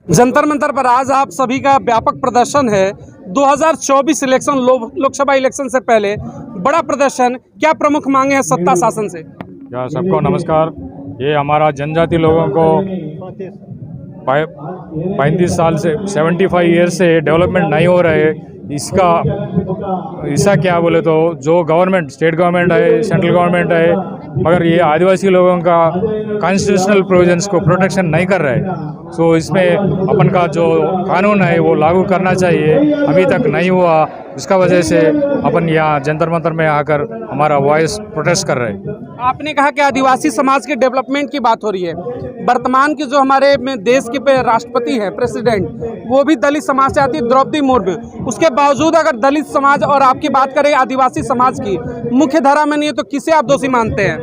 जंतर मंतर पर आज आप सभी का व्यापक प्रदर्शन है। 2024 इलेक्शन लोकसभा इलेक्शन से पहले बड़ा प्रदर्शन, क्या प्रमुख मांगे हैं सत्ता शासन से? या सबको नमस्कार। ये हमारा जनजाति लोगों को 35 साल से 75 ईयर से डेवलपमेंट नहीं हो रहा है। इसका क्या बोले तो जो गवर्नमेंट, स्टेट गवर्नमेंट है, सेंट्रल गवर्नमेंट है, मगर ये आदिवासी लोगों का कॉन्स्टिट्यूशनल प्रोविजंस को प्रोटेक्शन नहीं कर रहा है। सो इसमें अपन का जो कानून है वो लागू करना चाहिए, अभी तक नहीं हुआ। इसका वजह से अपन यहाँ जंतर मंतर में आकर हमारा वॉइस प्रोटेस्ट कर रहे हैं। आपने कहा कि आदिवासी समाज के डेवलपमेंट की बात हो रही है। वर्तमान की जो हमारे देश के राष्ट्रपति हैं, प्रेसिडेंट, वो भी दलित समाज से आती है, द्रौपदी मुर्मू। उसके बावजूद अगर दलित समाज और आपकी बात करें आदिवासी समाज की, मुख्य धारा में नहीं है तो किसे आप दोषी मानते हैं?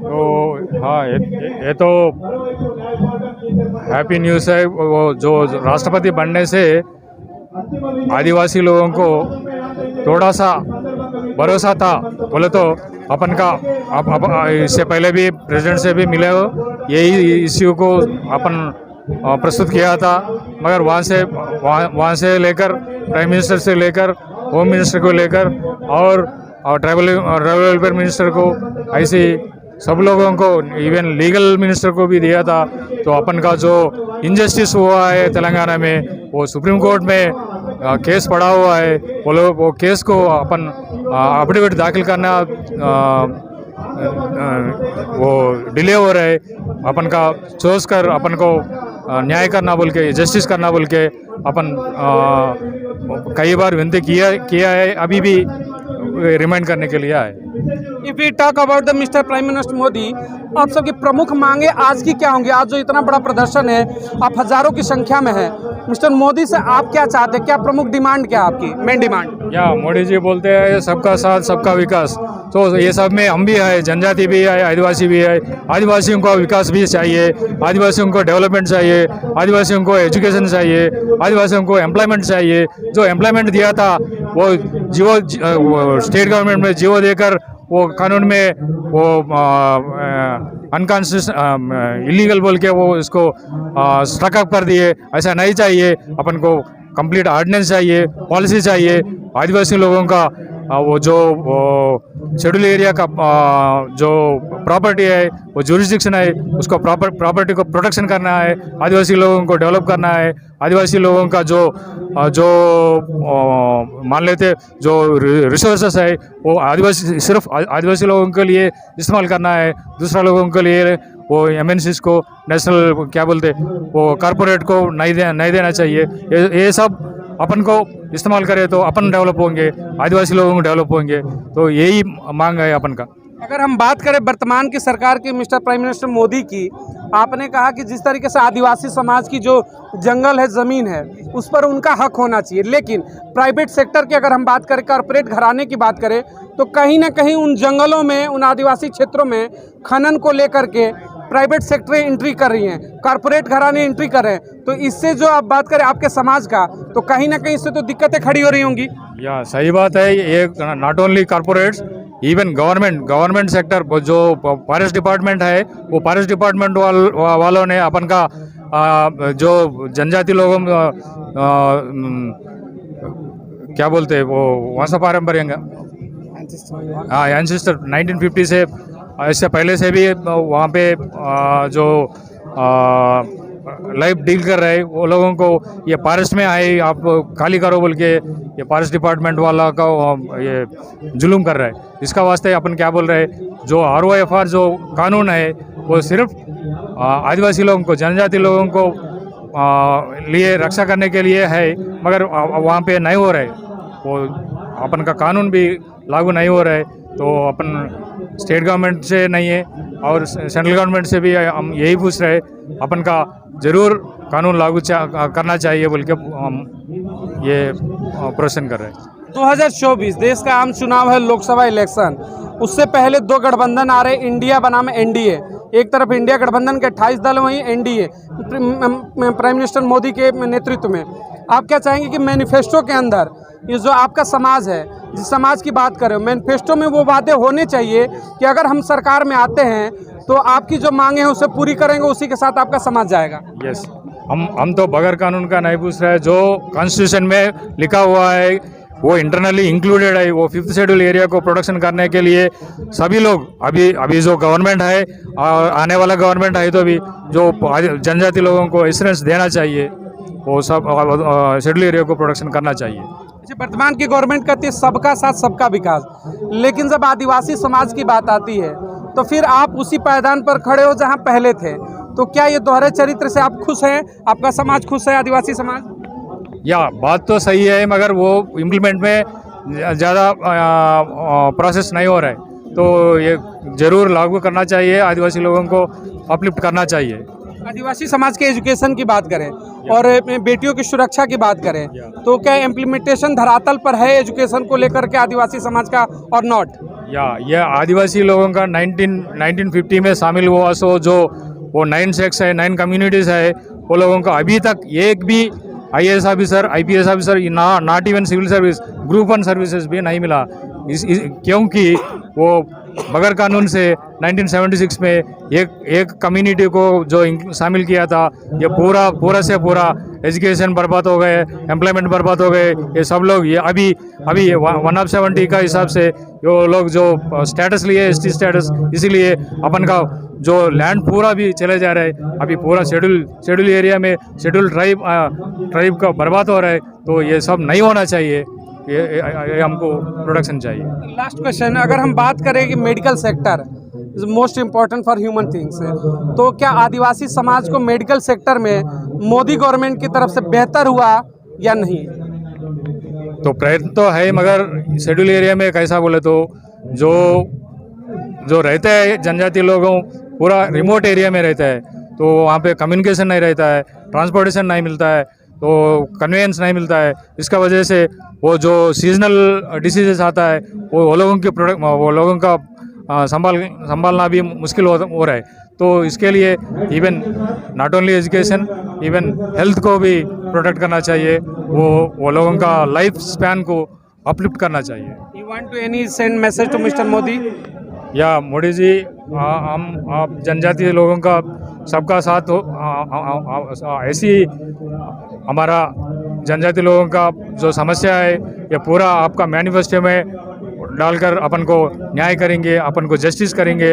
तो हाँ, ये तो हैप्पी न्यूज़ है। वो जो राष्ट्रपति बनने से आदिवासी लोगों को थोड़ा सा भरोसा था बोले तो अपन का इससे पहले भी प्रेसिडेंट से भी मिले हो, यही इश्यू को अपन प्रस्तुत किया था। मगर वहाँ से लेकर प्राइम मिनिस्टर से लेकर होम मिनिस्टर को लेकर और ट्राइबल वेलफेयर मिनिस्टर को, ऐसे सब लोगों को, इवन लीगल मिनिस्टर को भी दिया था। तो अपन का जो इनजस्टिस हुआ है तेलंगाना में, वो सुप्रीम कोर्ट में केस पड़ा हुआ है। वो केस को अपन एफिडेविट दाखिल करना वो डिले हो रहा है। अपन का सोच कर अपन को न्याय करना बोल के, जस्टिस करना बोल के अपन कई बार विनती किया है, अभी भी रिमाइंड करने के लिए आए। If we talk about the mister prime minister Modi, आप सबकी प्रमुख मांगे आज की क्या होंगी? आज जो इतना बड़ा प्रदर्शन है, आप हजारों की संख्या में है, मिस्टर मोदी से आप क्या चाहते हैं? क्या प्रमुख डिमांड, क्या आपकी मेन डिमांड? या मोदी जी बोलते हैं सबका साथ सबका विकास, तो ये सब में हम भी है, जनजाति भी है, आदिवासी भी है। आदिवासियों को विकास भी चाहिए, आदिवासियों को डेवलपमेंट चाहिए, आदिवासियों को एजुकेशन चाहिए, आदिवासियों को एम्प्लॉयमेंट चाहिए। जो एम्प्लॉयमेंट दिया था वो स्टेट गवर्नमेंट में जीवो देकर वो कानून में वो अनकॉन्स्टिट्यूशनल इलीगल बोल के वो इसको स्टक अप कर दिए। ऐसा नहीं चाहिए, अपन को कंप्लीट ऑर्डिनेंस चाहिए, पॉलिसी चाहिए। आदिवासी लोगों का वो जो शेड्यूल एरिया का जो प्रॉपर्टी है, वो जुरिस्डिक्शन है, उसको प्रॉपर्टी को प्रोटेक्शन करना है, आदिवासी लोगों को डेवलप करना है। आदिवासी लोगों का जो मान लेते जो रिसोर्सेस है वो सिर्फ आदिवासी लोगों के लिए इस्तेमाल करना है। दूसरा लोगों के लिए वो एमएनसीज को, नेशनल क्या बोलते, वो कॉरपोरेट को नहीं देना चाहिए। ये सब अपन को इस्तेमाल करें तो अपन डेवलप होंगे, आदिवासी लोगों को डेवलप होंगे। तो यही मांग है अपन का। अगर हम बात करें वर्तमान की सरकार की, मिस्टर प्राइम मिनिस्टर मोदी की, आपने कहा कि जिस तरीके से आदिवासी समाज की जो जंगल है, ज़मीन है, उस पर उनका हक होना चाहिए। लेकिन प्राइवेट सेक्टर की अगर हम बात करें, कॉरपोरेट घराने की बात करें, तो कहीं ना कहीं उन जंगलों में, उन आदिवासी क्षेत्रों में खनन को लेकर के प्राइवेट सेक्टर एंट्री कर रही हैं, कॉरपोरेट घराने एंट्री कर रहे हैं। तो इससे जो आप बात करें आपके समाज का, तो कहीं ना कहीं इससे तो दिक्कतें खड़ी हो रही होंगी। या सही बात है। ये not only corporates, even government sector, जो फॉरेस्ट डिपार्टमेंट है, वो फॉरेस्ट डिपार्टमेंट वालों ने अपन का जो जनजाति लोगों क्या बोलते हैं, वो वंश पारंपरिक, हाँ, एंसेस्टर 1950 से, इससे पहले से भी वहाँ पे जो लाइफ डील कर रहे हैं, वो लोगों को ये फॉरेस्ट में आए, आप खाली करो बोल के ये फॉरेस्ट डिपार्टमेंट वाला का ये जुलूम कर रहा है। इसका वास्ते अपन क्या बोल रहे हैं, जो ROFR जो कानून है वो सिर्फ आदिवासी लोगों को, जनजाति लोगों को लिए रक्षा करने के लिए है, मगर वहाँ पे नहीं हो रहा है। वो अपन का कानून भी लागू नहीं हो रहा है। तो अपन स्टेट गवर्नमेंट से नहीं है और सेंट्रल गवर्नमेंट से भी हम यही पूछ रहे हैं, अपन का ज़रूर कानून लागू करना चाहिए बोल के हम ये प्रश्न कर रहे हैं। 2024 देश का आम चुनाव है, लोकसभा इलेक्शन। उससे पहले दो गठबंधन आ रहे, इंडिया बनाम NDA। एक तरफ इंडिया गठबंधन के 28 दल, वहीं NDA प्राइम मिनिस्टर मोदी के नेतृत्व में। आप क्या चाहेंगे कि मैनिफेस्टो के अंदर ये जो आपका समाज है, जिस समाज की बात कर रहे हो, मैनिफेस्टो में वो बातें होने चाहिए कि अगर हम सरकार में आते हैं तो आपकी जो मांगे हैं उसे पूरी करेंगे, उसी के साथ आपका समाज जाएगा? यस। हम तो बगैर कानून का नहीं पूछ रहे हैं। जो कॉन्स्टिट्यूशन में लिखा हुआ है वो इंटरनली इंक्लूडेड है। वो 5th शेड्यूल एरिया को प्रोटेक्शन करने के लिए सभी लोग अभी जो गवर्नमेंट है और आने वाला गवर्नमेंट है तो भी जो जनजाति लोगों को एश्योरेंस देना चाहिए, वो सब शेड्यूल एरिया को प्रोटेक्शन करना चाहिए। अच्छा, वर्तमान की गवर्नमेंट कहती है सबका साथ सबका विकास, लेकिन जब आदिवासी समाज की बात आती है तो फिर आप उसी पायदान पर खड़े हो जहां पहले थे। तो क्या ये दोहरे चरित्र से आप खुश हैं? आपका समाज खुश है, आदिवासी समाज? या बात तो सही है, मगर वो इम्प्लीमेंट में ज़्यादा प्रोसेस नहीं हो रहा है, तो ये ज़रूर लागू करना चाहिए। आदिवासी लोगों को अपलिफ्ट करना चाहिए। आदिवासी समाज के एजुकेशन की बात करें और बेटियों की सुरक्षा की बात करें तो क्या इम्प्लीमेंटेशन धरातल पर है एजुकेशन को लेकर के आदिवासी समाज का और नॉट? ये आदिवासी लोगों का 1950 में शामिल हुआ, सो जो वो 9 सेक्स है, 9 कम्युनिटीज़ है, वो लोगों को अभी तक एक भी IAS officer, IPS officer, not even civil service, group 1 services भी नहीं मिला। क्योंकि वो बगैर कानून से 1976 में एक कम्युनिटी को जो शामिल किया था, ये पूरा से पूरा एजुकेशन बर्बाद हो गए, एम्प्लॉयमेंट बर्बाद हो गए। ये सब लोग ये अभी 170 का हिसाब से वो लोग जो स्टेटस लिए ST स्टेटस, इसीलिए अपन का जो लैंड पूरा भी चले जा रहा है। अभी पूरा शेड्यूल एरिया में शेड्यूल ट्राइब का बर्बाद हो रहा है। तो ये सब नहीं होना चाहिए, ये हमको प्रोटेक्शन चाहिए। लास्ट क्वेश्चन, अगर हम बात करें कि medical sector is most important for human things, तो क्या आदिवासी समाज को मेडिकल सेक्टर में मोदी गवर्नमेंट की तरफ से बेहतर हुआ या नहीं? तो प्रयत्न तो है, मगर शेड्यूल एरिया में कैसा बोले तो जो रहते हैं जनजाति लोगों पूरा रिमोट एरिया में रहता है, तो वहाँ पे कम्युनिकेशन नहीं रहता है, ट्रांसपोर्टेशन नहीं मिलता है, तो कन्वेंस नहीं मिलता है। इसका वजह से वो जो सीजनल डिसीजेस आता है वो लोगों का संभालना भी मुश्किल हो रहा है। तो इसके लिए even not only education, even health को भी प्रोटेक्ट करना चाहिए। वो लोगों का लाइफ स्पैन को अपलिफ्ट करना चाहिए। You want to any send message to mister Modi? या मोदी जी, आप जनजातीय लोगों का सबका साथ हो, ऐसी हमारा जनजाति लोगों का जो समस्या है ये पूरा आपका मैनिफेस्टो में डालकर अपन को न्याय करेंगे, अपन को जस्टिस करेंगे।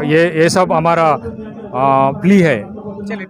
ये सब हमारा प्ली है। चलिए।